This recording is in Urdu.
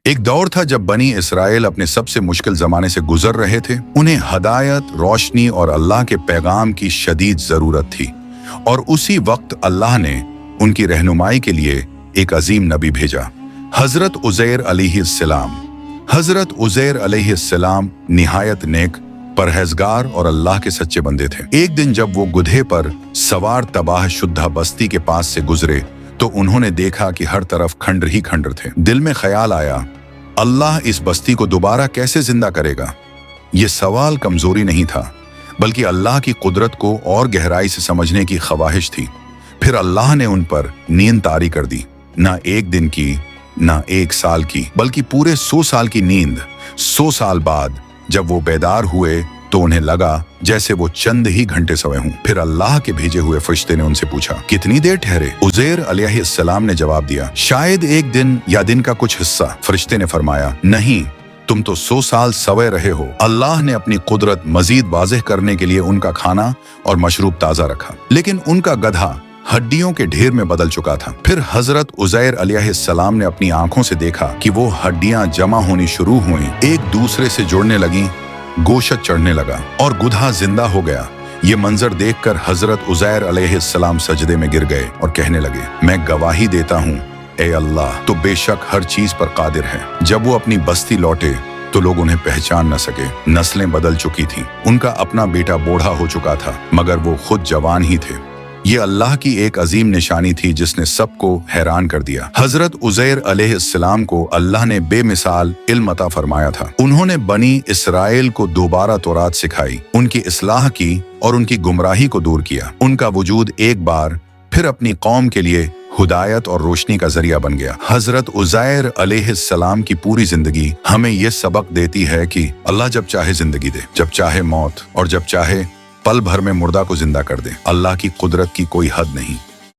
ایک دور تھا جب بنی اسرائیل اپنے سب سے مشکل زمانے سے گزر رہے تھے۔ انہیں ہدایت، روشنی اور اللہ کے پیغام کی شدید ضرورت تھی، اور اسی وقت اللہ نے ان کی رہنمائی کے لیے ایک عظیم نبی بھیجا، حضرت عزیر علیہ السلام۔ حضرت عزیر علیہ السلام نہایت نیک، پرہیزگار اور اللہ کے سچے بندے تھے۔ ایک دن جب وہ گدھے پر سوار تباہ شدہ بستی کے پاس سے گزرے تو انہوں نے دیکھا کہ ہر طرف کھنڈر ہی کھنڈر تھے۔ دل میں خیال آیا، اللہ اس بستی کو دوبارہ کیسے زندہ کرے گا؟ یہ سوال کمزوری نہیں تھا، بلکہ اللہ کی قدرت کو اور گہرائی سے سمجھنے کی خواہش تھی۔ پھر اللہ نے ان پر نیند طاری کر دی، نہ ایک دن کی، نہ ایک سال کی، بلکہ پورے 100 سال کی نیند۔ 100 سال بعد جب وہ بیدار ہوئے تو انہیں لگا جیسے وہ چند ہی گھنٹے سوئے ہوں۔ پھر اللہ کے بھیجے ہوئے فرشتے نے ان سے پوچھا، کتنی دیر ٹھہرے؟ عزیر علیہ السلام نے جواب دیا، شاید ایک دن یا دن کا کچھ حصہ۔ فرشتے نے فرمایا، نہیں، تم تو 100 سال سوئے رہے ہو۔ اللہ نے اپنی قدرت مزید واضح کرنے کے لیے ان کا کھانا اور مشروب تازہ رکھا، لیکن ان کا گدھا ہڈیوں کے ڈھیر میں بدل چکا تھا۔ پھر حضرت عزیر علیہ السلام نے اپنی آنکھوں سے دیکھا کہ وہ ہڈیاں جمع ہونی شروع ہوئیں، ایک دوسرے سے جڑنے لگیں، گوشت چڑھنے لگا اور گدھا زندہ ہو گیا۔ یہ منظر دیکھ کر حضرت عزیر علیہ السلام سجدے میں گر گئے اور کہنے لگے، میں گواہی دیتا ہوں اے اللہ تو بے شک ہر چیز پر قادر ہے۔ جب وہ اپنی بستی لوٹے تو لوگ انہیں پہچان نہ سکے۔ نسلیں بدل چکی تھیں، ان کا اپنا بیٹا بوڑھا ہو چکا تھا، مگر وہ خود جوان ہی تھے۔ یہ اللہ کی ایک عظیم نشانی تھی جس نے سب کو حیران کر دیا۔ حضرت عزیر علیہ السلام کو اللہ نے بے مثال علم عطا فرمایا تھا۔ انہوں نے بنی اسرائیل کو دوبارہ تورات سکھائی، ان کی اصلاح کی اور ان کی گمراہی کو دور کیا۔ ان کا وجود ایک بار پھر اپنی قوم کے لیے ہدایت اور روشنی کا ذریعہ بن گیا۔ حضرت عزیر علیہ السلام کی پوری زندگی ہمیں یہ سبق دیتی ہے کہ اللہ جب چاہے زندگی دے، جب چاہے موت، اور جب چاہے پل بھر میں مردہ کو زندہ کر دے۔ اللہ کی قدرت کی کوئی حد نہیں۔